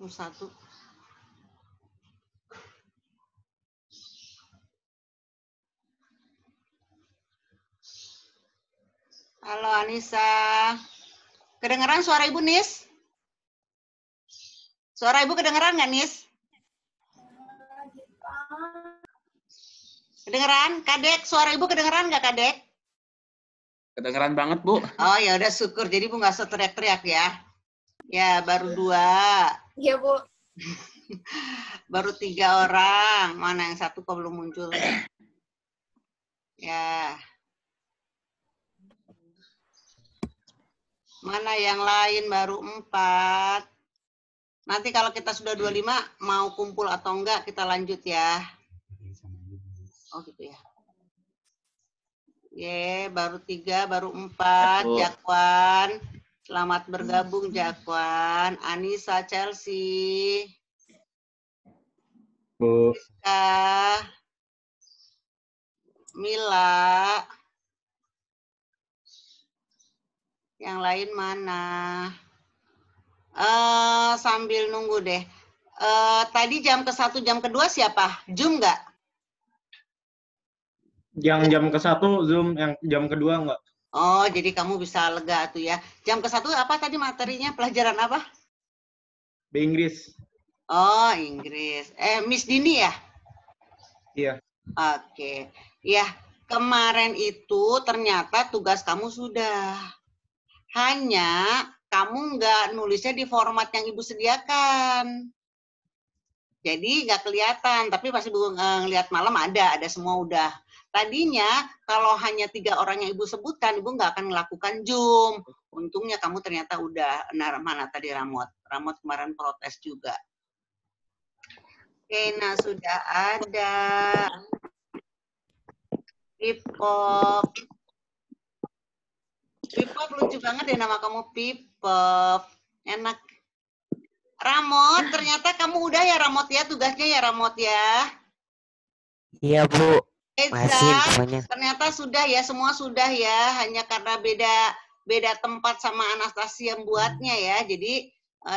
Satu. Halo Anissa. Kedengeran suara Ibu, Nis? Suara Ibu kedengeran nggak, Nis? Kedengeran? Kadek, suara Ibu kedengeran nggak, Kadek? Kedengeran banget, Bu. Oh, ya udah syukur. Jadi Ibu nggak seteriak-teriak ya. Ya, baru 2. Iya, Bu. Baru 3 orang. Mana yang satu kok belum muncul? Ya. Mana yang lain baru 4. Nanti kalau kita sudah 25, mau kumpul atau enggak, kita lanjut ya. Oh gitu ya. Baru 3, baru 4. Jakwan. Selamat bergabung, Jakwan. Anissa, Chelsea. Bu. Mila. Yang lain mana? Sambil nunggu deh. Tadi jam ke-1, jam ke-2 siapa? Zoom nggak? Yang jam ke-1 Zoom, yang jam kedua enggak. Oh, jadi kamu bisa lega tuh ya. Jam ke-1 apa tadi materinya? Pelajaran apa? Inggris. Oh, Inggris. Miss Dini ya? Iya. Oke. Ya, kemarin itu ternyata tugas kamu sudah. Hanya kamu nggak nulisnya di format yang Ibu sediakan. Jadi nggak kelihatan, tapi pasti Ibu ngelihat malam ada semua udah. Tadinya kalau hanya 3 orang yang Ibu sebutkan, Ibu nggak akan melakukan Zoom. Untungnya kamu ternyata udah. Nah, mana tadi Ramot? Ramot kemarin protes juga. Oke, nah sudah ada. Pipop. Pipop lucu banget deh nama kamu, Pipop. Enak. Ramot, ternyata kamu udah ya Ramot ya, tugasnya ya Ramot ya. Iya, Bu. Eza, semuanya. ternyata sudah ya, semua sudah ya, hanya karena beda tempat sama Anastasia yang buatnya ya, jadi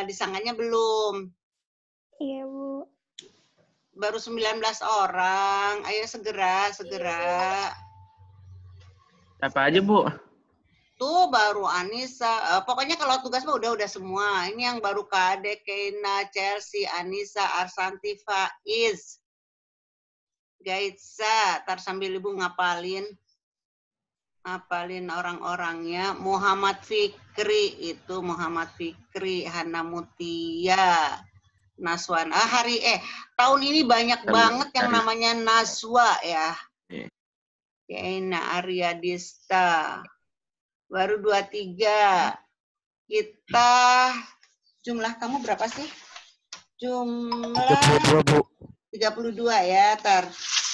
disangkanya belum. Iya, Bu. Baru 19 orang, ayo segera. Apa aja, Bu? Tuh baru Anissa, pokoknya kalau tugas mah udah semua. Ini yang baru Kade, Keina, Chelsea, Anissa, Arsanti, Faiz, Gaitsa. Ntar sambil Ibu ngapalin orang-orangnya. Muhammad Fikri, itu Muhammad Fikri, Hana Mutia, Naswan. Tahun ini banyak banget yang namanya Naswa ya. Keina, Arya Dista. Baru 23. Kita jumlah kamu berapa sih? Jumlah 32, Bu. 32 ya,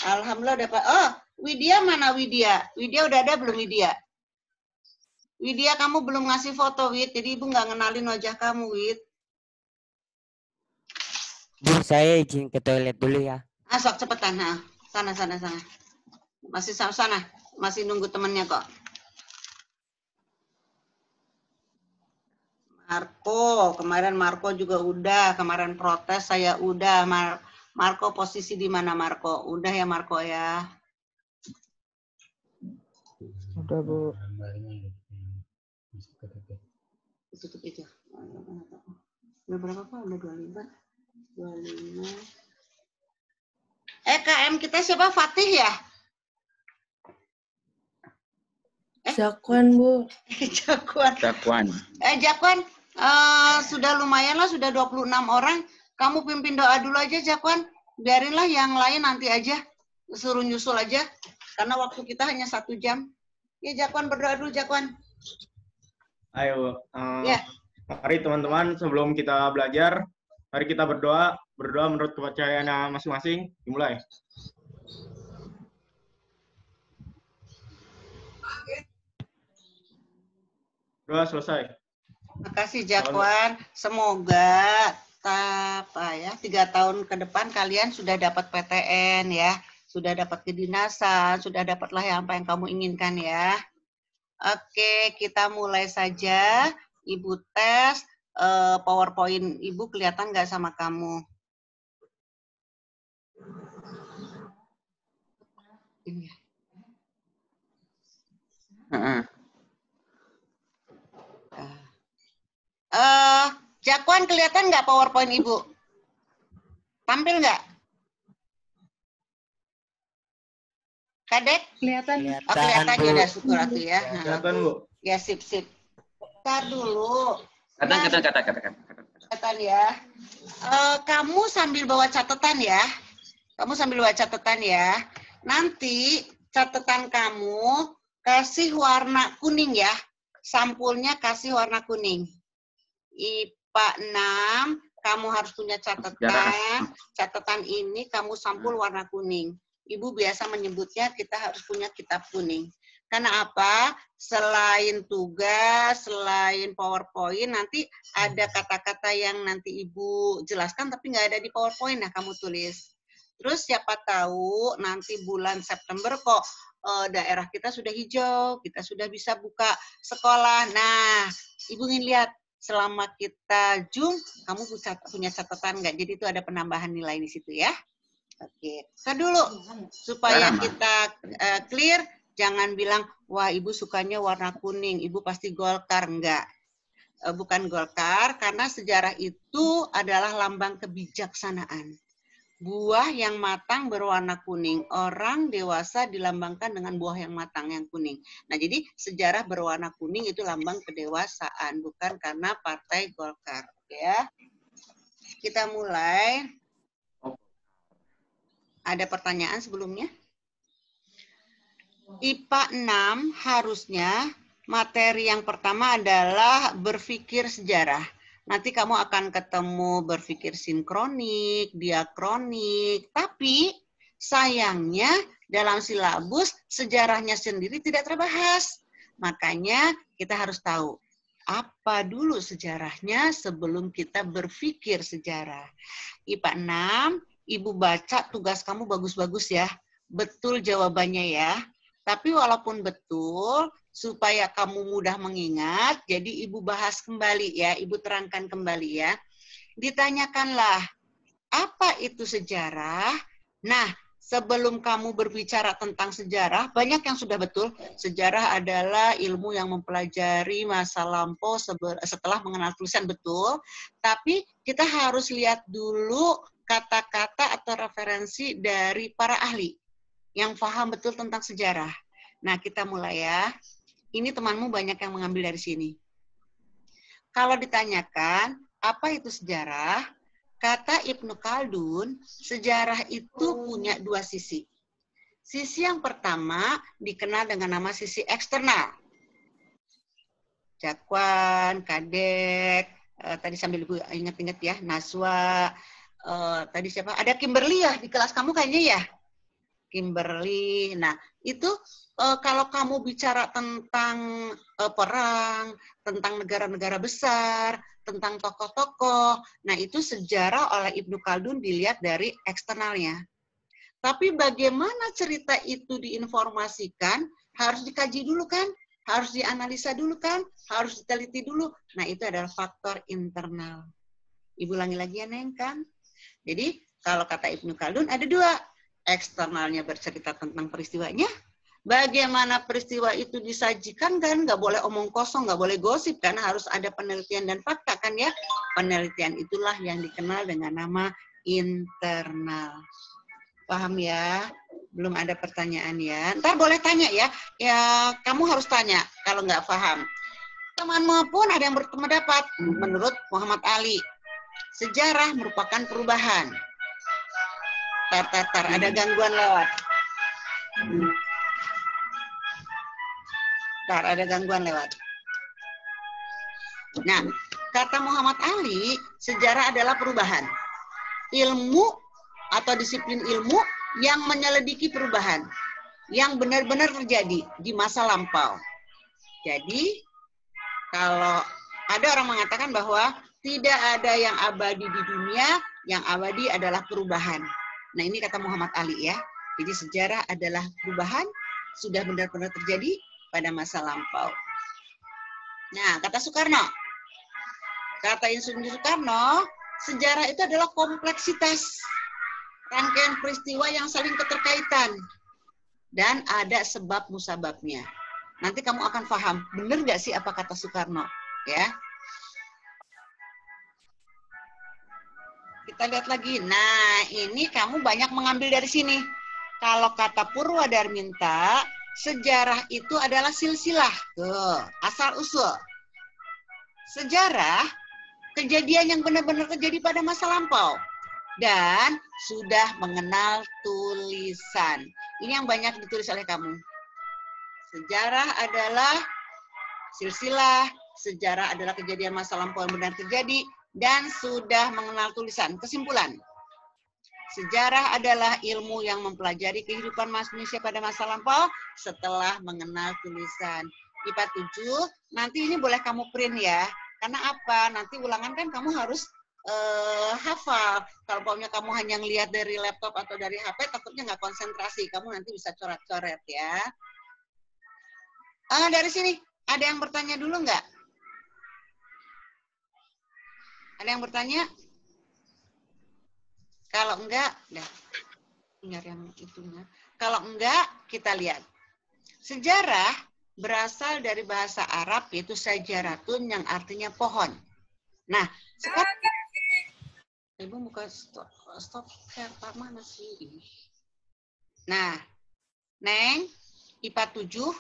Alhamdulillah dapat. Oh, Widya mana Widya? Widya udah ada belum Widya? Widya kamu belum ngasih foto, Wid. Jadi Ibu nggak ngenalin wajah kamu, Wid. Bu, saya izin ke toilet dulu ya. Sok cepetan, sana. Masih sana, masih nunggu temennya kok. Marco, kemarin Marco juga udah, kemarin protes saya udah. Marco posisi di mana Marco? Udah ya Marco ya. Udah, Bu. Tutup itu. Udah berapa Pak? Udah 25. KM kita siapa? Fatih ya? Jakwan, Bu. Jakwan. Jakwan, sudah lumayan lah, sudah 26 orang. Kamu pimpin doa dulu aja, Jakwan. Biarinlah yang lain nanti aja. Suruh nyusul aja. Karena waktu kita hanya 1 jam. Ya, Jakwan, berdoa dulu, Jakwan. Ayo, Ya. mari teman-teman, sebelum kita belajar, mari kita berdoa menurut kepercayaan masing-masing. Dimulai. Doa selesai. Makasih Jakwan. Semoga 3 tahun ke depan kalian sudah dapat PTN ya, sudah dapat kedinasan, sudah dapatlah apa yang kamu inginkan ya. Oke, kita mulai saja. Ibu tes PowerPoint Ibu kelihatan nggak sama kamu? Ini ya. Jakwan kelihatan nggak PowerPoint Ibu? Tampil nggak? Kadek? Kelihatan. Oh, kelihatan ya, udah syukur aku ya. Kelihatan, Bu. Ya, sip. Ntar dulu. Kata. Catatan ya. Kamu sambil bawa catatan ya. Nanti catatan kamu kasih warna kuning ya. Sampulnya kasih warna kuning. IPA 6, kamu harus punya catatan. Catatan ini kamu sampul warna kuning. Ibu biasa menyebutnya kita harus punya kitab kuning. Karena apa? Selain tugas, selain PowerPoint, nanti ada kata-kata yang nanti Ibu jelaskan tapi nggak ada di PowerPoint. Nah, kamu tulis. Terus siapa tahu nanti bulan September kok daerah kita sudah hijau, kita sudah bisa buka sekolah. Nah, Ibu ingin lihat selama kita Zoom, kamu punya catatan nggak? Jadi itu ada penambahan nilai di situ ya. Oke, dulu supaya kita clear. Jangan bilang, wah Ibu sukanya warna kuning, Ibu pasti Golkar. Enggak, bukan Golkar, karena sejarah itu adalah lambang kebijaksanaan. Buah yang matang berwarna kuning, orang dewasa dilambangkan dengan buah yang matang yang kuning. Nah, jadi sejarah berwarna kuning itu lambang kedewasaan, bukan karena partai Golkar. Ya, kita mulai. Ada pertanyaan sebelumnya? IPA 6 harusnya materi yang pertama adalah berpikir sejarah. Nanti kamu akan ketemu berpikir sinkronik, diakronik, tapi sayangnya dalam silabus sejarahnya sendiri tidak terbahas. Makanya kita harus tahu apa dulu sejarahnya sebelum kita berpikir sejarah. IPA 6, Ibu baca tugas kamu bagus-bagus ya. Betul jawabannya ya. Tapi walaupun betul, supaya kamu mudah mengingat, jadi Ibu bahas kembali ya, Ibu terangkan kembali ya. Ditanyakanlah, apa itu sejarah? Nah, sebelum kamu berbicara tentang sejarah, banyak yang sudah betul. Sejarah adalah ilmu yang mempelajari masa lampau setelah mengenal tulisan, betul. Tapi kita harus lihat dulu kata-kata atau referensi dari para ahli yang paham betul tentang sejarah. Nah, kita mulai ya. Ini temanmu banyak yang mengambil dari sini. Kalau ditanyakan, apa itu sejarah? Kata Ibnu Khaldun, sejarah itu punya dua sisi. Sisi yang pertama dikenal dengan nama sisi eksternal. Jakwan, Kadek, tadi sambil Ibu ingat-ingat ya, Naswa, tadi siapa? Ada Kimberly ya di kelas kamu kayaknya ya? Kimberly. Nah, itu kalau kamu bicara tentang perang, tentang negara-negara besar, tentang tokoh-tokoh, nah itu sejarah oleh Ibnu Khaldun dilihat dari eksternalnya. Tapi bagaimana cerita itu diinformasikan, harus dikaji dulu kan? Harus dianalisa dulu kan? Harus diteliti dulu. Nah, itu adalah faktor internal. Ibu ulangi lagi ya, Neng kan? Jadi, kalau kata Ibnu Khaldun ada dua. Eksternalnya bercerita tentang peristiwanya, bagaimana peristiwa itu disajikan kan, nggak boleh omong kosong, nggak boleh gosip, karena harus ada penelitian dan fakta kan ya. Penelitian itulah yang dikenal dengan nama internal. Paham ya? Belum ada pertanyaan ya. Ntar boleh tanya ya. Ya kamu harus tanya kalau nggak paham. Temanmu pun ada yang berpendapat. Menurut Muhammad Ali, sejarah merupakan perubahan. Tar, ada gangguan lewat. Ada gangguan lewat. Nah, kata Muhammad Ali, sejarah adalah perubahan. Ilmu atau disiplin ilmu yang menyelidiki perubahan yang benar-benar terjadi di masa lampau. Jadi, kalau Ada orang mengatakan bahwa tidak ada yang abadi di dunia, yang abadi adalah perubahan. Nah, ini kata Muhammad Ali ya. Jadi sejarah adalah perubahan, sudah benar-benar terjadi pada masa lampau. Nah, kata Soekarno. Kata Insinyur Soekarno, sejarah itu adalah kompleksitas rangkaian peristiwa yang saling keterkaitan dan ada sebab musababnya. Nanti kamu akan paham, benar nggak sih apa kata Soekarno? Ya. Kita lihat lagi. Nah, ini kamu banyak mengambil dari sini. Kalau kata Purwadarminta, sejarah itu adalah silsilah. Tuh, asal usul. Sejarah, kejadian yang benar-benar terjadi pada masa lampau. Dan sudah mengenal tulisan. Ini yang banyak ditulis oleh kamu. Sejarah adalah silsilah, sejarah adalah kejadian masa lampau yang benar terjadi, dan sudah mengenal tulisan. Kesimpulan, sejarah adalah ilmu yang mempelajari kehidupan manusia pada masa lampau setelah mengenal tulisan. IPA 7, nanti ini boleh kamu print ya. Karena apa? Nanti ulangan kan kamu harus hafal. Kalau pokoknya kamu hanya ngelihat dari laptop atau dari HP, takutnya nggak konsentrasi. Kamu nanti bisa coret-coret ya. Dari sini, ada yang bertanya dulu nggak? Ada yang bertanya? Kalau enggak, nyari yang itunya. Kalau enggak, kita lihat. Sejarah berasal dari bahasa Arab, yaitu sajaratun, yang artinya pohon. Nah, sekarang Ibu buka stop Pak mana sih? Nah, Neng, IPA 7,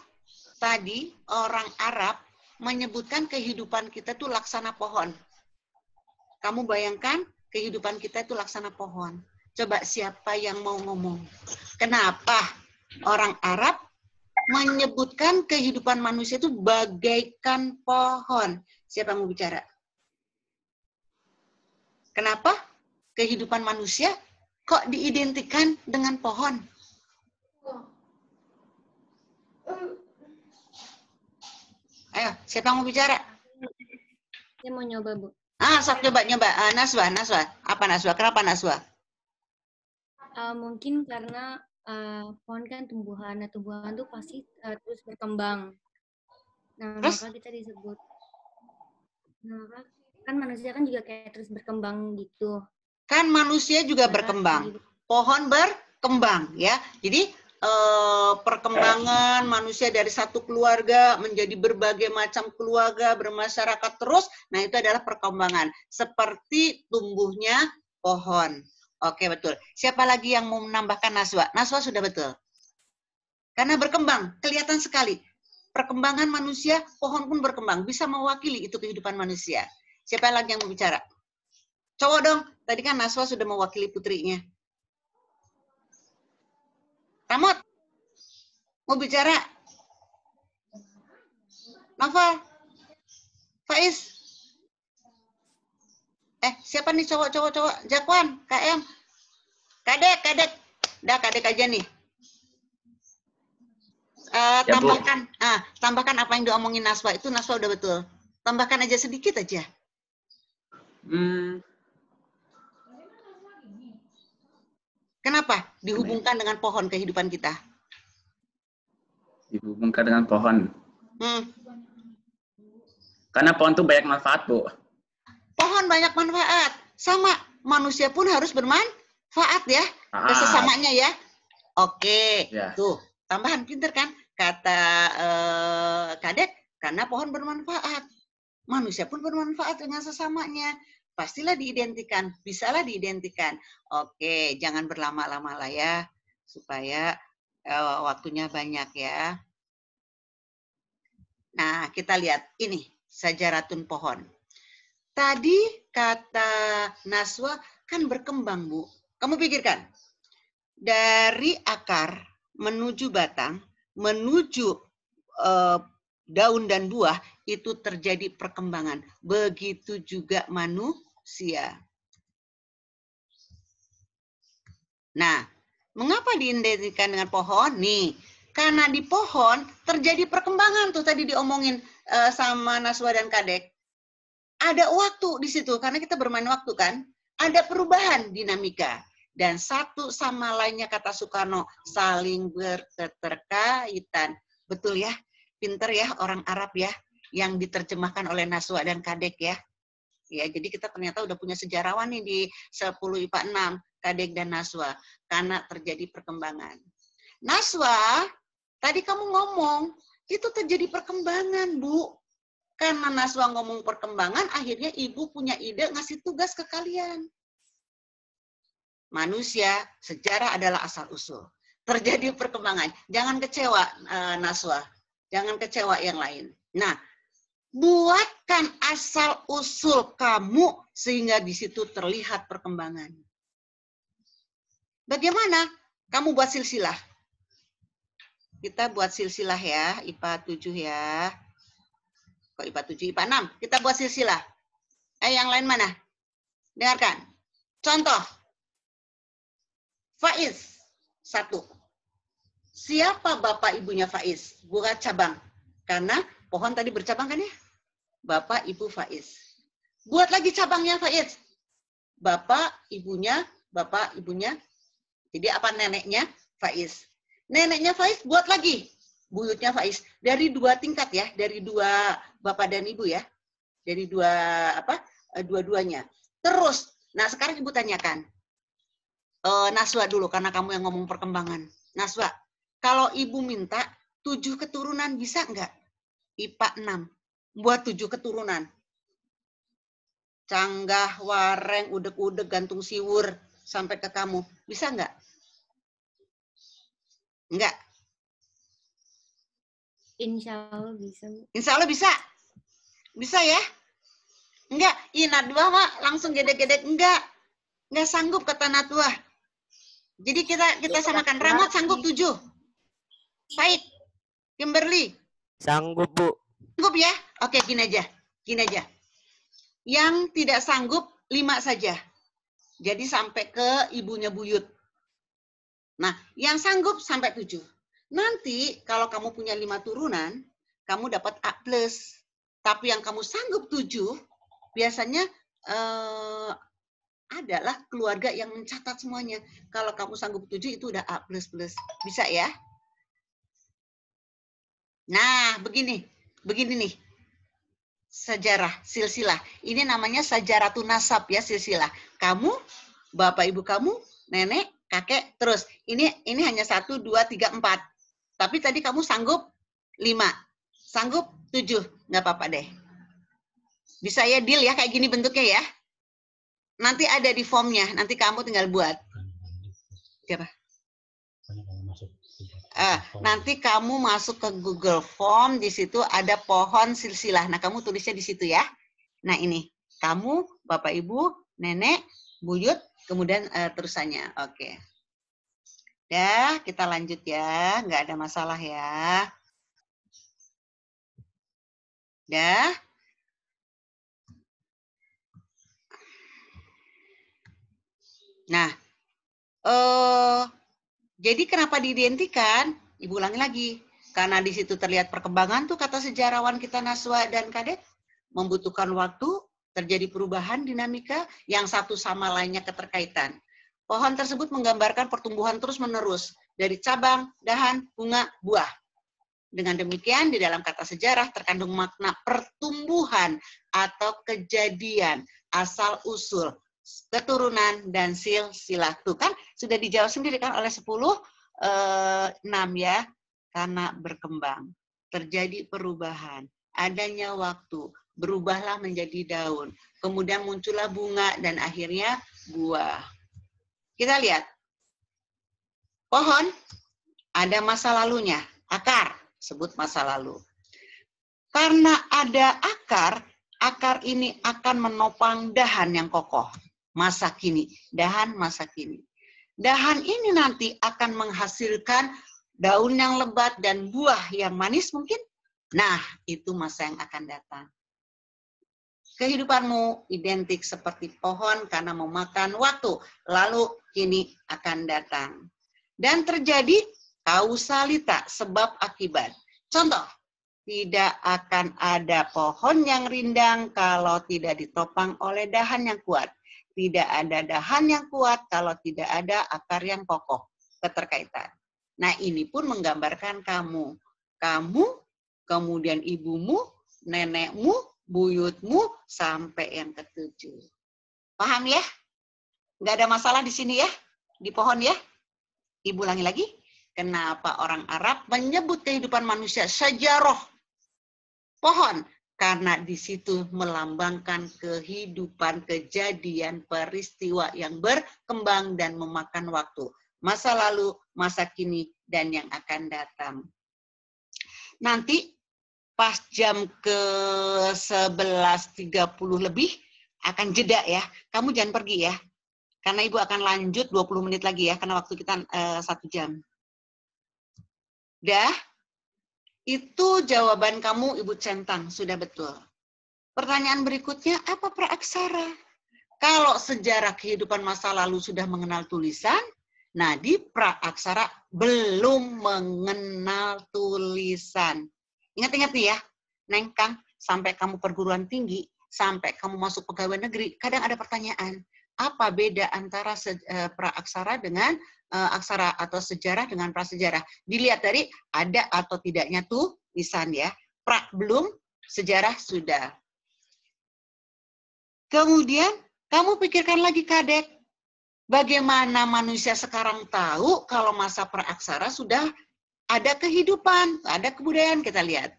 tadi orang Arab menyebutkan kehidupan kita itu laksana pohon. Kamu bayangkan kehidupan kita itu laksana pohon. Coba siapa yang mau ngomong? Kenapa orang Arab menyebutkan kehidupan manusia itu bagaikan pohon? Siapa yang mau bicara? Kenapa kehidupan manusia kok diidentikan dengan pohon? Ayo, siapa yang mau bicara? Saya mau nyoba, Bu. Sok coba nyoba. Naswa. Apa Naswa? Kenapa Naswa? Mungkin karena pohon kan tumbuhan. Nah, tumbuhan tuh pasti terus berkembang. Nah, Terus? maka kita disebut. Nah, kan manusia kan juga kayak terus berkembang gitu. Kan manusia juga berkembang. Pohon berkembang ya. Jadi perkembangan manusia dari satu keluarga menjadi berbagai macam keluarga, bermasyarakat terus. Nah, itu adalah perkembangan. Seperti tumbuhnya pohon. Oke, betul. Siapa lagi yang mau menambahkan Naswa? Naswa sudah betul. Karena berkembang, kelihatan sekali. Perkembangan manusia, pohon pun berkembang. Bisa mewakili itu kehidupan manusia. Siapa lagi yang mau bicara? Cowok dong. Tadi kan Naswa sudah mewakili putrinya. Ramot, mau bicara? Novel? Faiz? Siapa nih cowok? Jakwan, KM? Kadek. Dah, kadek aja nih. Tambahkan, tambahkan apa yang diomongin Naswa. Itu Naswa udah betul. Tambahkan aja sedikit aja. Kenapa dihubungkan dengan pohon kehidupan kita? Dihubungkan dengan pohon. Karena pohon itu banyak manfaat, Bu. Pohon banyak manfaat. Sama, manusia pun harus bermanfaat ya. Ke sesamanya ya. Oke, ya. Tuh, tambahan pinter kan? Kata Kadek, karena pohon bermanfaat. Manusia pun bermanfaat dengan sesamanya. Pastilah diidentikan, bisalah diidentikan. Oke, jangan berlama-lama lah ya, supaya waktunya banyak ya. Nah, kita lihat ini, sajaratun pohon. Tadi kata Naswa kan berkembang, Bu. Kamu pikirkan, dari akar menuju batang, menuju daun dan buah, itu terjadi perkembangan. Begitu juga manusia. Nah, mengapa diidentikan dengan pohon? Nih, karena di pohon terjadi perkembangan tuh tadi diomongin sama Naswa dan Kadek. Ada waktu di situ, karena kita bermain waktu kan. Ada perubahan dinamika. Dan satu sama lainnya, kata Soekarno, saling berketerkaitan. Betul ya? Pinter ya orang Arab ya, yang diterjemahkan oleh Naswa dan Kadek ya. Ya, jadi kita ternyata udah punya sejarawan nih di 10 IPA 6, Kadek dan Naswa, karena terjadi perkembangan. Naswa, tadi kamu ngomong, itu terjadi perkembangan, Bu. Karena Naswa ngomong perkembangan, akhirnya Ibu punya ide ngasih tugas ke kalian. Manusia, sejarah adalah asal-usul. Terjadi perkembangan. Jangan kecewa, Naswa. Jangan kecewa yang lain. Nah, buatkan asal-usul kamu sehingga di situ terlihat perkembangan. Bagaimana? Kamu buat silsilah. Kita buat silsilah ya, IPA 7 ya. Kok IPA 7, IPA 6? Kita buat silsilah. Yang lain mana? Dengarkan. Contoh. Faiz. 1. Siapa bapak ibunya Faiz? Buat cabang. Karena pohon tadi bercabang kan ya? Bapak ibu Faiz. Buat lagi cabangnya Faiz. Bapak ibunya. Jadi apa neneknya? Faiz. Neneknya Faiz buat lagi. Buyutnya Faiz. Dari 2 tingkat ya. Dari 2 bapak dan ibu ya. Dari 2 dua-duanya. Terus. Nah sekarang ibu tanyakan. Naswa dulu karena kamu yang ngomong perkembangan. Naswa. Kalau ibu minta 7 keturunan bisa nggak? IPA 6. Buat 7 keturunan. Canggah, wareng, udeg-udeg, gantung siwur. Sampai ke kamu. Bisa nggak? Enggak. Insya Allah bisa. Insya Allah bisa. Bisa ya? Enggak. Nadwa mah langsung gedek-gedek. Enggak. Enggak sanggup kata Natwa. Jadi kita samakan. Ramot sanggup 7. Baik. Kimberly. Sanggup, Bu. Sanggup ya? Oke, gini aja. Yang tidak sanggup 5 saja. Jadi sampai ke ibunya buyut. Nah, yang sanggup sampai 7. Nanti kalau kamu punya 5 turunan, kamu dapat A+. Tapi yang kamu sanggup 7, biasanya adalah keluarga yang mencatat semuanya. Kalau kamu sanggup 7, itu udah A++. Bisa ya? Nah, begini nih. Sejarah, silsilah. Ini namanya sajaratun nasab ya, silsilah. Kamu, bapak ibu kamu, nenek, kakek, terus. Ini hanya 1, 2, 3, 4. Tapi tadi kamu sanggup 5. Sanggup 7. Nggak apa-apa deh. Bisa ya, deal ya, kayak gini bentuknya ya. Nanti ada di formnya, nanti kamu tinggal buat. Siapa? Nanti kamu masuk ke Google Form, di situ ada pohon silsilah. Nah, kamu tulisnya di situ ya. Nah, ini. Kamu, bapak, ibu, nenek, buyut, kemudian terusannya. Oke. Ya, kita lanjut ya. Nggak ada masalah ya. Ya. Nah, jadi kenapa diidentikan? Ibu ulangi lagi. Karena di situ terlihat perkembangan tuh kata sejarawan kita Naswa dan Kadek. Membutuhkan waktu, terjadi perubahan dinamika yang satu sama lainnya keterkaitan. Pohon tersebut menggambarkan pertumbuhan terus-menerus dari cabang, dahan, bunga, buah. Dengan demikian di dalam kata sejarah terkandung makna pertumbuhan atau kejadian, asal-usul, keturunan, dan silsilah. Tuh kan sudah dijawab sendiri kan oleh 10:6 ya. Karena berkembang, terjadi perubahan, adanya waktu, berubahlah menjadi daun, kemudian muncullah bunga, dan akhirnya buah. Kita lihat. Pohon, ada masa lalunya. Akar, sebut masa lalu. Karena ada akar, akar ini akan menopang dahan yang kokoh. Masa kini, dahan masa kini. Dahan ini nanti akan menghasilkan daun yang lebat dan buah yang manis mungkin. Nah, itu masa yang akan datang. Kehidupanmu identik seperti pohon karena memakan waktu. Lalu kini akan datang. Dan terjadi kausalita, sebab akibat. Contoh, Tidak akan ada pohon yang rindang kalau tidak ditopang oleh dahan yang kuat. Tidak ada dahan yang kuat kalau tidak ada akar yang kokoh. Keterkaitan. Nah, ini pun menggambarkan kamu. Kamu, kemudian ibumu, nenekmu, buyutmu, sampai yang ketujuh. Paham ya? Nggak ada masalah di sini ya? Di pohon ya? Ibu ulangi lagi. Kenapa orang Arab menyebut kehidupan manusia sejarah pohon? Karena di situ melambangkan kehidupan, kejadian, peristiwa yang berkembang dan memakan waktu. Masa lalu, masa kini, dan yang akan datang. Nanti pas jam ke 11.30 lebih akan jeda ya. Kamu jangan pergi ya. Karena Ibu akan lanjut 20 menit lagi ya, karena waktu kita 1 jam. Dah? Itu jawaban kamu, Ibu centang, sudah betul. Pertanyaan berikutnya, apa praaksara? Kalau sejarah kehidupan masa lalu sudah mengenal tulisan, nah di praaksara belum mengenal tulisan. Ingat-ingat nih ya, Neng Kang, sampai kamu perguruan tinggi, sampai kamu masuk pegawai negeri, kadang ada pertanyaan, apa beda antara praaksara dengan aksara atau sejarah dengan prasejarah? Dilihat dari ada atau tidaknya tulisan ya. Pra belum, sejarah sudah. Kemudian kamu pikirkan lagi Kadek, bagaimana manusia sekarang tahu kalau masa praaksara sudah ada kehidupan, ada kebudayaan, kita lihat.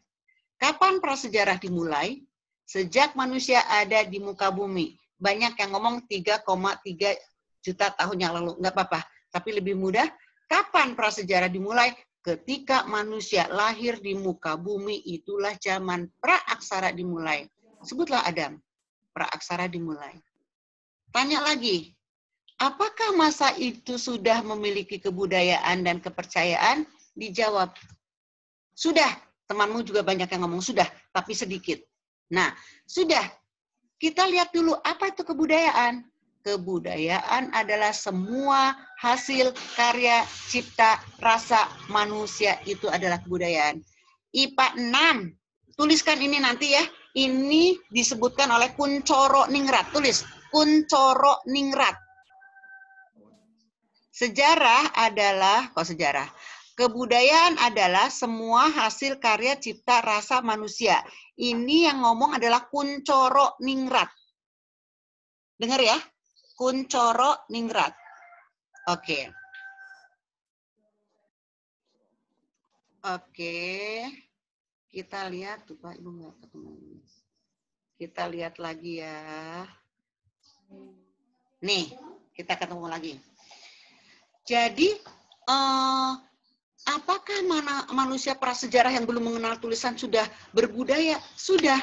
Kapan prasejarah dimulai? Sejak manusia ada di muka bumi. Banyak yang ngomong 3,3 juta tahun yang lalu, nggak apa-apa. Tapi lebih mudah, kapan prasejarah dimulai? Ketika manusia lahir di muka bumi, itulah zaman praaksara dimulai. Sebutlah Adam, praaksara dimulai. Tanya lagi, apakah masa itu sudah memiliki kebudayaan dan kepercayaan? Dijawab, sudah. Temanmu juga banyak yang ngomong sudah, tapi sedikit. Nah, sudah. Kita lihat dulu, apa itu kebudayaan? Kebudayaan adalah semua hasil karya cipta rasa manusia, itu adalah kebudayaan. IPA 6, tuliskan ini nanti ya. Ini disebutkan oleh Kuncoro Ningrat. Tulis, Kuncoro Ningrat. Sejarah adalah, sejarah? Kebudayaan adalah semua hasil karya cipta rasa manusia. Ini yang ngomong adalah Kuncoro Ningrat. Dengar ya, Kuncoro Ningrat. Oke. Oke. Kita lihat tuh Pak, Ibu nggak ketemu. Kita lihat lagi ya. Nih, kita ketemu lagi. Jadi, apakah manusia prasejarah yang belum mengenal tulisan sudah berbudaya? Sudah.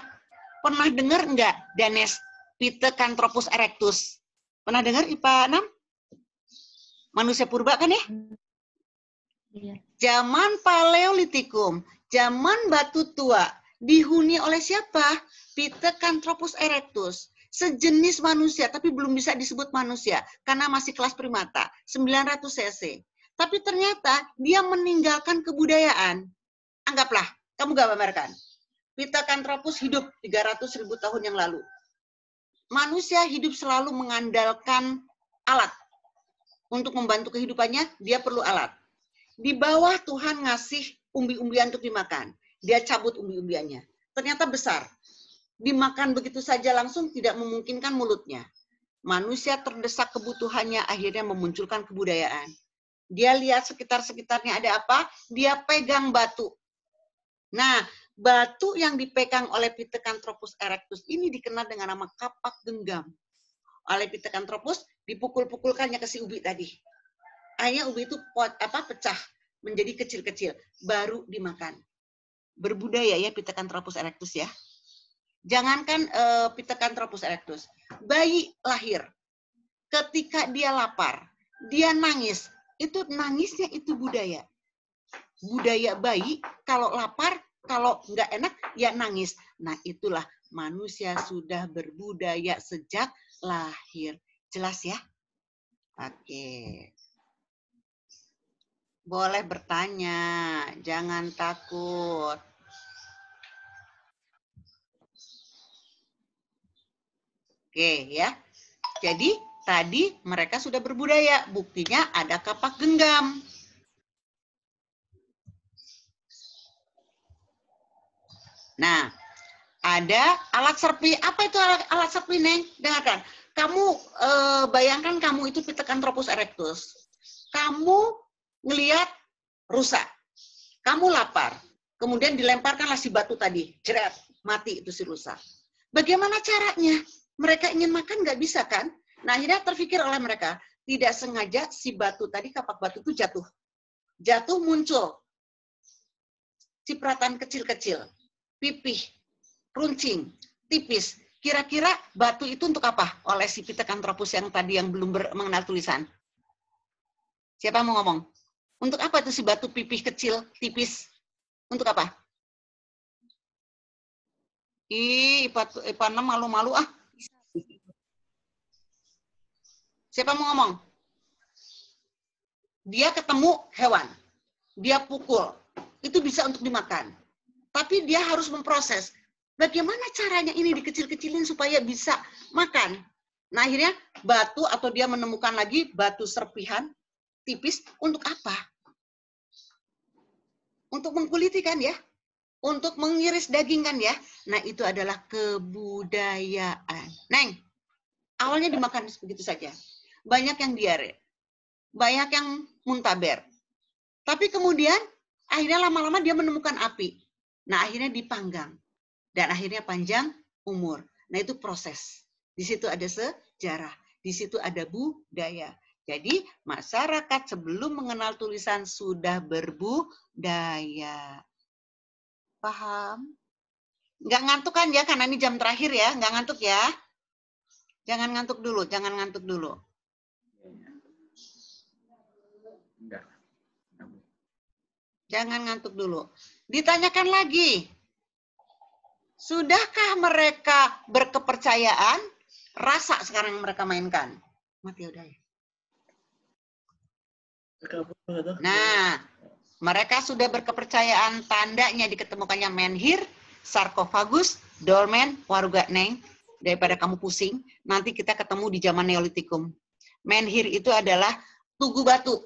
Pernah dengar enggak Danes Pithecanthropus erectus? Pernah dengar IPA 6? Manusia purba kan ya? Iya. Zaman Paleolitikum, zaman batu tua, dihuni oleh siapa? Pithecanthropus erectus. Sejenis manusia, tapi belum bisa disebut manusia, karena masih kelas primata, 900 cc. Tapi ternyata dia meninggalkan kebudayaan. Anggaplah, kamu gambarkan. Pithecanthropus hidup 300.000 tahun yang lalu. Manusia hidup selalu mengandalkan alat. Untuk membantu kehidupannya, dia perlu alat. Di bawah Tuhan ngasih umbi-umbian untuk dimakan. Dia cabut umbi-umbiannya. Ternyata besar. Dimakan begitu saja langsung tidak memungkinkan mulutnya. Manusia terdesak kebutuhannya, akhirnya memunculkan kebudayaan. Dia lihat sekitar-sekitarnya ada apa, dia pegang batu. Nah, batu yang dipegang oleh Pithecanthropus erectus ini dikenal dengan nama kapak genggam. Oleh Pithecanthropus dipukul-pukulkannya ke si ubi tadi. Akhirnya ubi itu pecah menjadi kecil-kecil, baru dimakan. Berbudaya ya Pithecanthropus erectus ya. Jangankan Pithecanthropus erectus, bayi lahir, ketika dia lapar, dia nangis, itu nangisnya itu budaya. Budaya bayi, kalau lapar, kalau nggak enak, ya nangis. Nah itulah manusia sudah berbudaya sejak lahir. Jelas ya? Oke. Boleh bertanya, jangan takut. Oke ya. Jadi tadi mereka sudah berbudaya. Buktinya ada kapak genggam. Nah, ada alat serpi. Apa itu alat serpi, Neng? Dengarkan. Kamu bayangkan kamu itu Pithecanthropus erectus. Kamu ngelihat rusa. Kamu lapar. Kemudian dilemparkanlah si batu tadi. Jeret, mati itu si rusa. Bagaimana caranya? Mereka ingin makan nggak bisa kan? Nah, akhirnya terpikir oleh mereka. Tidak sengaja si batu tadi, kapak batu itu jatuh. Jatuh muncul cipratan kecil-kecil. Pipih, runcing, tipis. Kira-kira batu itu untuk apa? Oleh si Pithecanthropus yang tadi yang belum mengenal tulisan. Siapa mau ngomong? Untuk apa itu si batu pipih kecil, tipis? Untuk apa? IPA 6 malu-malu ah. Siapa mau ngomong? Dia ketemu hewan. Dia pukul. Itu bisa untuk dimakan. Tapi dia harus memproses. Bagaimana caranya ini dikecil-kecilin supaya bisa makan? Nah, akhirnya batu atau dia menemukan lagi batu serpihan tipis untuk apa? Untuk mengkuliti kan ya? Untuk mengiris daging kan ya? Nah, itu adalah kebudayaan. Neng, awalnya dimakan begitu saja. Banyak yang diare. Banyak yang muntaber. Tapi kemudian akhirnya lama-lama dia menemukan api. Nah, akhirnya dipanggang. Dan akhirnya panjang umur. Nah, itu proses. Di situ ada sejarah. Di situ ada budaya. Jadi, masyarakat sebelum mengenal tulisan sudah berbudaya. Paham? Nggak ngantuk kan ya, karena ini jam terakhir ya. Nggak ngantuk ya. Jangan ngantuk dulu, jangan ngantuk dulu. Enggak. Jangan ngantuk dulu. Ditanyakan lagi. Sudahkah mereka berkepercayaan? Rasa sekarang yang mereka mainkan. Mati udah ya. Nah, mereka sudah berkepercayaan, tandanya diketemukannya menhir, sarkofagus, dolmen, waruga neng. Daripada kamu pusing, nanti kita ketemu di zaman Neolitikum. Menhir itu adalah tugu batu.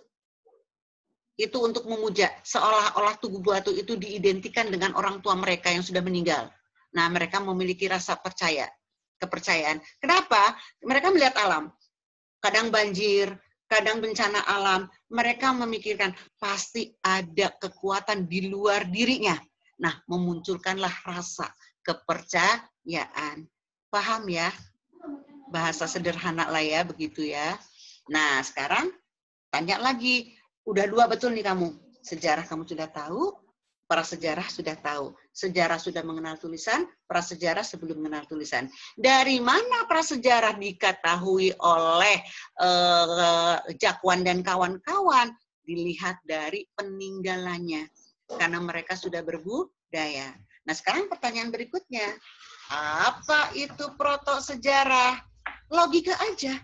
Itu untuk memuja. Seolah-olah tugu batu itu diidentikan dengan orang tua mereka yang sudah meninggal. Nah, mereka memiliki rasa percaya, kepercayaan. Kenapa? Mereka melihat alam. Kadang banjir, kadang bencana alam. Mereka memikirkan, pasti ada kekuatan di luar dirinya. Nah, memunculkanlah rasa kepercayaan. Paham ya? Bahasa sederhana lah ya, begitu ya. Nah, sekarang tanya lagi. Udah 2 betul nih kamu. Sejarah kamu sudah tahu, prasejarah sudah tahu. Sejarah sudah mengenal tulisan, prasejarah sebelum mengenal tulisan. Dari mana prasejarah diketahui oleh Jakwan dan kawan-kawan? Dilihat dari peninggalannya. Karena mereka sudah berbudaya. Nah, sekarang pertanyaan berikutnya. Apa itu proto sejarah? Logika aja.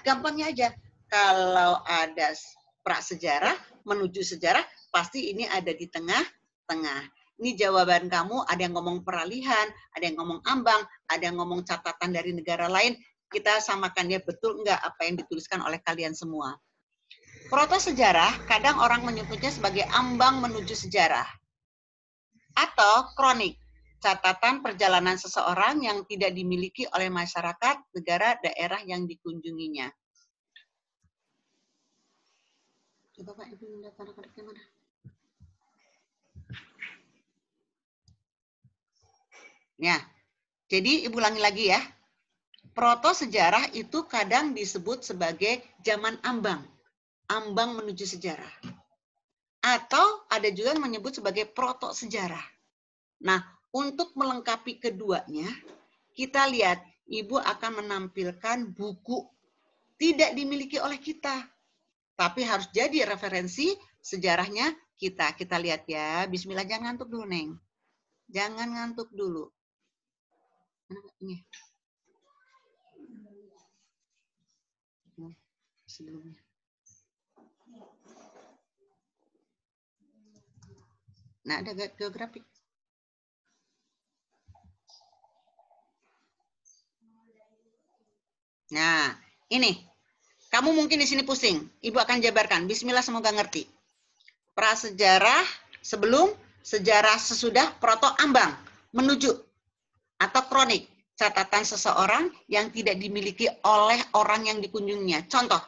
Gampangnya aja. Kalau ada prasejarah menuju sejarah, pasti ini ada di tengah-tengah. Ini jawaban kamu, ada yang ngomong peralihan, ada yang ngomong ambang, ada yang ngomong catatan dari negara lain. Kita samakan ya, betul enggak apa yang dituliskan oleh kalian semua. Proto sejarah, kadang orang menyebutnya sebagai ambang menuju sejarah. Atau kronik, catatan perjalanan seseorang yang tidak dimiliki oleh masyarakat, negara, daerah yang dikunjunginya. Coba Pak, Ibu lihat anak-anaknya mana? Ya, jadi Ibu ulangi lagi ya. Proto sejarah itu kadang disebut sebagai zaman ambang. Ambang menuju sejarah. Atau ada juga yang menyebut sebagai proto sejarah. Nah, untuk melengkapi keduanya, kita lihat Ibu akan menampilkan buku tidak dimiliki oleh kita. Tapi harus jadi referensi sejarahnya kita. Kita lihat ya. Bismillah, jangan ngantuk dulu, Neng. Jangan ngantuk dulu. Ini. Sebelumnya. Nah, ada geografik. Nah, ini. Kamu mungkin di sini pusing. Ibu akan jabarkan. Bismillah, semoga ngerti. Prasejarah sebelum, sejarah sesudah, proto ambang, menuju, atau kronik. Catatan seseorang yang tidak dimiliki oleh orang yang dikunjunginya. Contoh,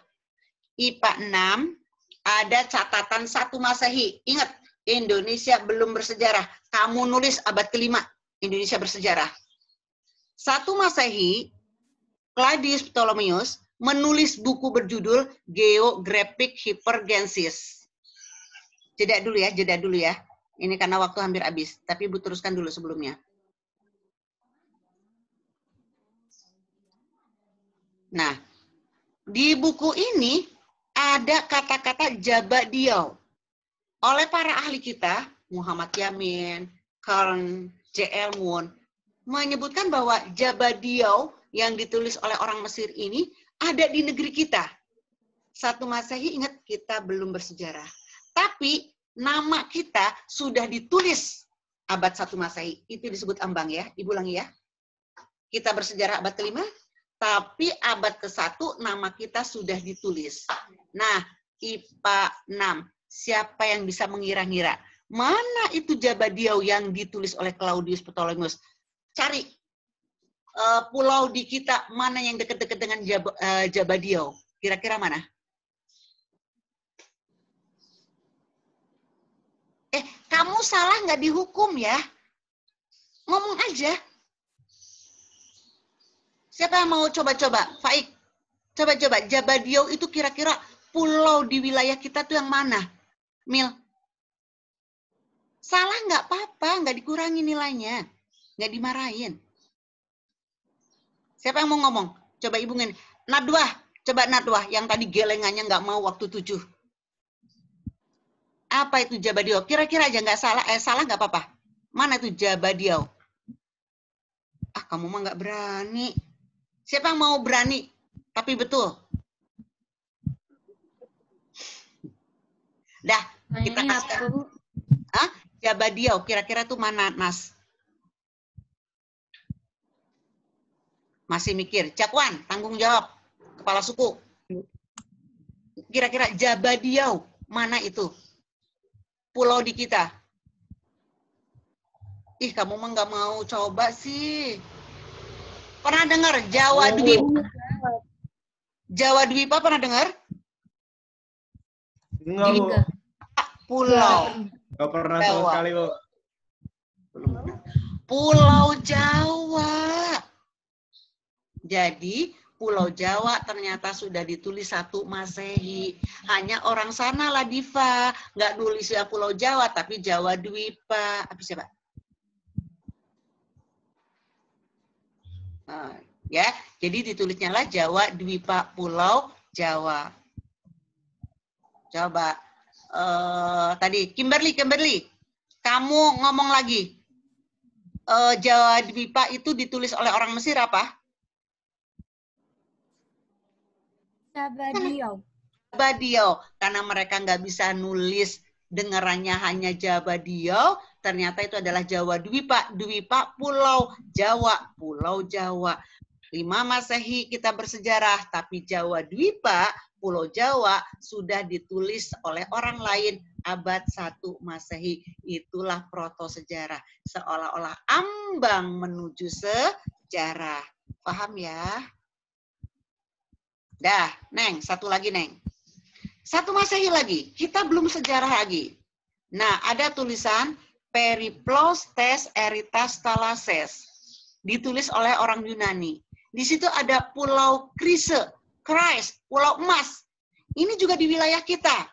IPA 6, ada catatan 1 Masehi. Ingat, Indonesia belum bersejarah. Kamu nulis abad ke-5, Indonesia bersejarah. 1 Masehi, Claudius Ptolemaeus menulis buku berjudul Geographic Hypergenesis. Jeda dulu ya. Ini karena waktu hampir habis, tapi Ibu teruskan dulu sebelumnya. Nah, di buku ini ada kata-kata Jabadiau. Oleh para ahli kita, Muhammad Yamin, Karl J.L. Moon, menyebutkan bahwa Jabadiau yang ditulis oleh orang Mesir ini ada di negeri kita. 1 Masehi, ingat kita belum bersejarah. Tapi nama kita sudah ditulis abad 1 Masehi. Itu disebut ambang ya. Ibu ulangi ya. Kita bersejarah abad ke-5, tapi abad ke-1 nama kita sudah ditulis. Nah, IPA 6. Siapa yang bisa mengira-ngira? Mana itu Jabadiau yang ditulis oleh Claudius Ptolemaeus? Cari pulau di kita mana yang dekat-dekat dengan Jabadiau. Kira-kira mana? Kamu salah nggak dihukum ya? Ngomong aja. Siapa yang mau coba-coba? Faik, coba-coba. Jabadiau itu kira-kira pulau di wilayah kita tuh yang mana? Mil. Salah nggak apa-apa, nggak dikurangi nilainya. Nggak dimarahin. Siapa yang mau ngomong? Coba Ibu ngin. Nadwah, coba Nadwah yang tadi gelengannya nggak mau waktu 7. Apa itu Jabadiau? Kira-kira aja nggak salah, salah nggak apa-apa. Mana itu Jabadiau? Kamu mah nggak berani. Siapa yang mau berani? Tapi betul. Dah, kita kasih. Jabadiau, kira-kira tuh mana, Nas? Masih mikir. Cakwan, tanggung jawab. Kepala suku. Kira-kira Jabadiau, mana itu? Pulau di kita. Ih, kamu mah nggak mau coba sih. Pernah dengar Jawa Dwipa? Jawa Dwipa pernah dengar? Enggak, Bu. Pulau. Enggak pernah sama sekali, Bu. Pulau Jawa. Jadi, Pulau Jawa ternyata sudah ditulis 1 Masehi. Hanya orang sana lah Diva. Nggak nulis ya Pulau Jawa, tapi Jawa Dwipa. Apa siapa? Ya, jadi ditulisnya lah Jawa Dwipa Pulau Jawa. Coba. Tadi, Kimberly. Kamu ngomong lagi. Jawa Dwipa itu ditulis oleh orang Mesir apa? Jabadiau. Karena mereka nggak bisa nulis, dengarannya hanya Jabadiau, ternyata itu adalah Jawa Dwipa. Dwipa Pulau Jawa. Pulau Jawa. 5 Masehi kita bersejarah, tapi Jawa Dwipa, Pulau Jawa, sudah ditulis oleh orang lain abad 1 Masehi. Itulah proto sejarah. Seolah-olah ambang menuju sejarah. Paham ya? Dah, Neng, satu lagi, Neng. 1 Masehi lagi, kita belum sejarah lagi. Nah, ada tulisan Periplos tes Eritas Thalases. Ditulis oleh orang Yunani. Di situ ada Pulau Krise, Pulau Emas. Ini juga di wilayah kita.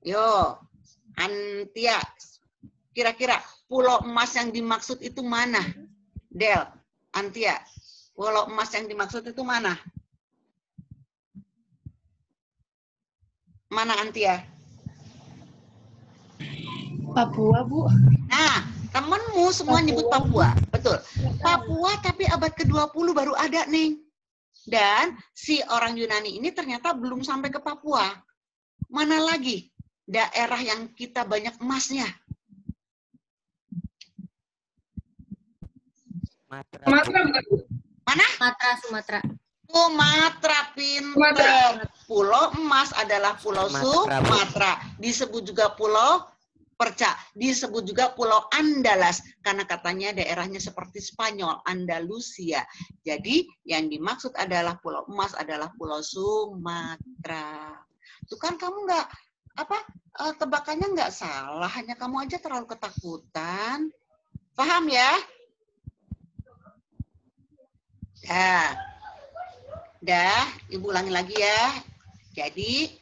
Yo, Antia. Kira-kira Pulau Emas yang dimaksud itu mana? Del, Antia. Pulau Emas yang dimaksud itu mana? Mana Antia? Papua, Bu. Nah, temenmu semua nyebut Papua. Betul. Papua tapi abad ke-20 baru ada, Neng. Dan si orang Yunani ini ternyata belum sampai ke Papua. Mana lagi daerah yang kita banyak emasnya? Sumatera bukan, Bu? Mana? Sumatera. Sumatera, pinter. Pulau Emas adalah Pulau Sumatera, Bu. Sumatera. Disebut juga Pulau Perca. Disebut juga Pulau Andalas. Karena katanya daerahnya seperti Spanyol, Andalusia. Jadi yang dimaksud adalah Pulau Emas adalah Pulau Sumatera. Tuh kan kamu nggak, tebakannya nggak salah. Hanya kamu aja terlalu ketakutan. Paham ya? Dah, Ibu ulangi lagi ya. Jadi,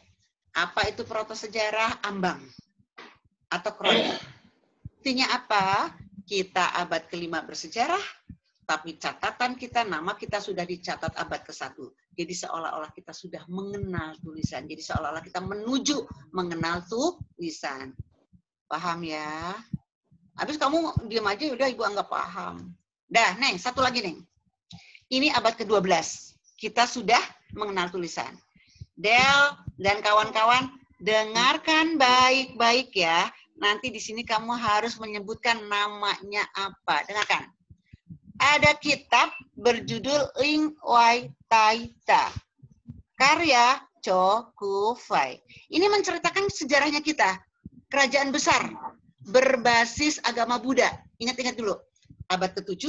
apa itu protosejarah? Ambang atau kronik. Artinya apa? Kita abad ke-5 bersejarah, tapi catatan kita, nama kita sudah dicatat abad ke-1. Jadi seolah-olah kita sudah mengenal tulisan. Jadi seolah-olah kita menuju mengenal tulisan. Paham ya? Habis kamu diam aja, udah Ibu anggap paham. Dah, Neng, satu lagi, Neng. Ini abad ke-12. Kita sudah mengenal tulisan. Del dan kawan-kawan, dengarkan baik-baik ya. Nanti di sini kamu harus menyebutkan namanya apa. Dengarkan. Ada kitab berjudul Ling Wai Taita. Karya Cho Ku Fai. Ini menceritakan sejarahnya kita. Kerajaan besar berbasis agama Buddha. Ingat-ingat dulu. Abad ke-7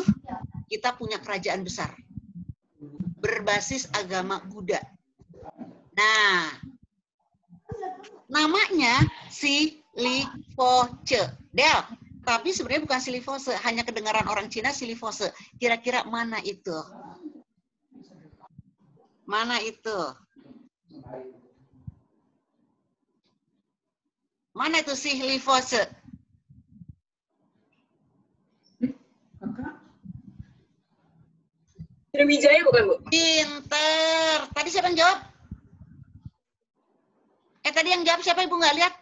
kita punya kerajaan besar berbasis agama Buddha. Nah, namanya Silifose. Del, tapi sebenarnya bukan Silifose, hanya kedengaran orang Cina Silifose. Kira-kira mana itu? Mana itu? Mana itu Silifose? Sriwijaya bukan, Bu? Pinter. Tadi siapa yang jawab? Tadi yang jawab siapa? Ibu nggak lihat?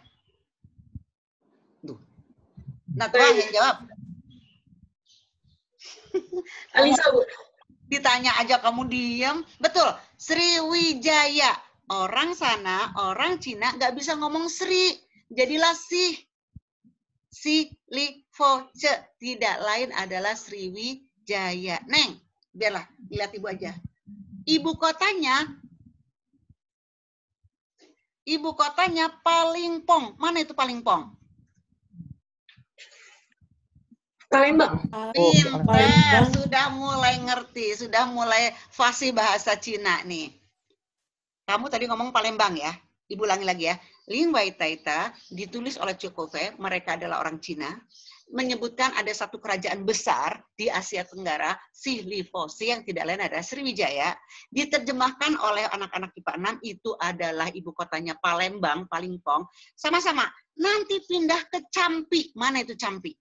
Tuh. Nah, tuh yang jawab. Alisa, Bu. Ditanya aja kamu diam. Betul. Sriwijaya. Orang sana, orang Cina nggak bisa ngomong Sri. Jadilah Silifose. Tidak lain adalah Sriwijaya. Neng. Biarlah, lihat Ibu aja. Ibu kotanya Palingpong. Mana itu Palingpong? Palembang. Pinter, sudah mulai ngerti, sudah mulai fasih bahasa Cina nih. Kamu tadi ngomong Palembang ya? Ibu ulangi lagi ya. Ling Wai Taita ditulis oleh Cho Ku Fai, mereka adalah orang Cina. Menyebutkan ada satu kerajaan besar di Asia Tenggara, Silifose, yang tidak lain adalah Sriwijaya. Diterjemahkan oleh anak-anak IPA 6, itu adalah ibu kotanya Palembang, Palingpong. Sama-sama, nanti pindah ke Campi. Mana itu Campi?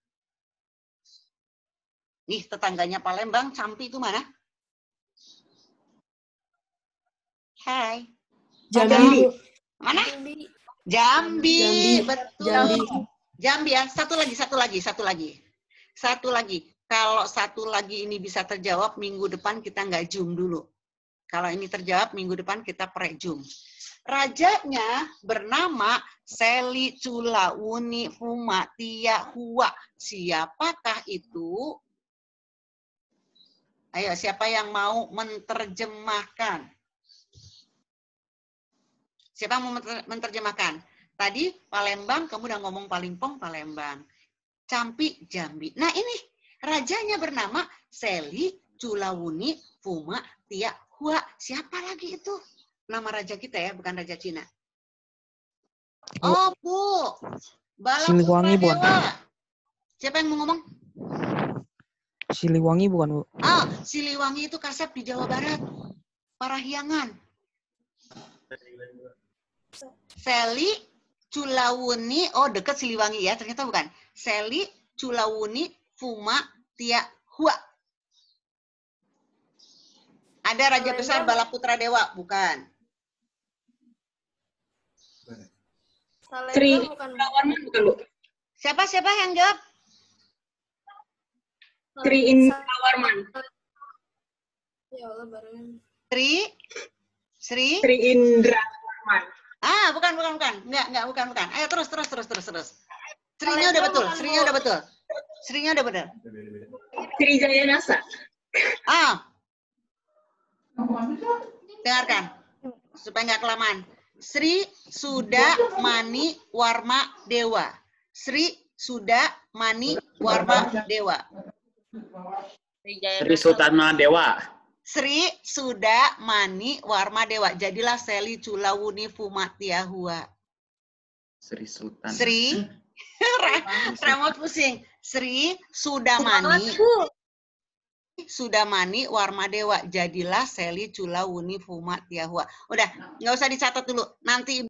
Nih, tetangganya Palembang, Campi itu mana? Hai. Jambi. Mana? Jambi. Betul. Jambi ya, satu lagi. Kalau satu lagi ini bisa terjawab, minggu depan kita nggak Zoom dulu. Kalau ini terjawab, minggu depan kita pre-Zoom. Rajanya bernama Seli Culauni Fuma Tiahua. Siapakah itu? Ayo, siapa yang mau menerjemahkan? Siapa yang mau menerjemahkan? Tadi Palembang, kamu udah ngomong Palingpong, Palembang. Campi, Jambi. Nah ini, rajanya bernama Seli Culauni Fuma Tiahua. Siapa lagi itu? Nama raja kita ya, bukan raja Cina. Oh, Bu. Siliwangi, Bu. Siapa yang mau ngomong? Siliwangi bukan, Bu? Ah, Siliwangi itu Kasep di Jawa Barat. Parahyangan. Seli Culauni, oh dekat Siliwangi ya, ternyata bukan. Seli Culauni Fuma Tiahua. Ada raja besar Balaputra Dewa, bukan. Tri Warman bukan, Bu? Siapa yang jawab? Tri Indra Warman. Ya Allah, baru. Tri Indra Warman. Ah, bukan. Enggak, bukan. Ayo terus. Srinya udah betul. Srinya udah betul. Sriwijaya Nasa. Ah. Dengarkan, supaya nggak kelamaan. Sri Suda Mani Warma Dewa. Sri Suda Mani Warma Dewa. Sri Sultana Dewa. Sri Suda Mani Warma Dewa. Jadilah Seli Culawuni Fumatiahua. Sri Sultan. Sri Ramot pusing. Sri Sudamani Sudamani Warma Dewa. Jadilah Seli Culawuni Fumatiahua. Udah, nggak usah dicatat dulu. Nanti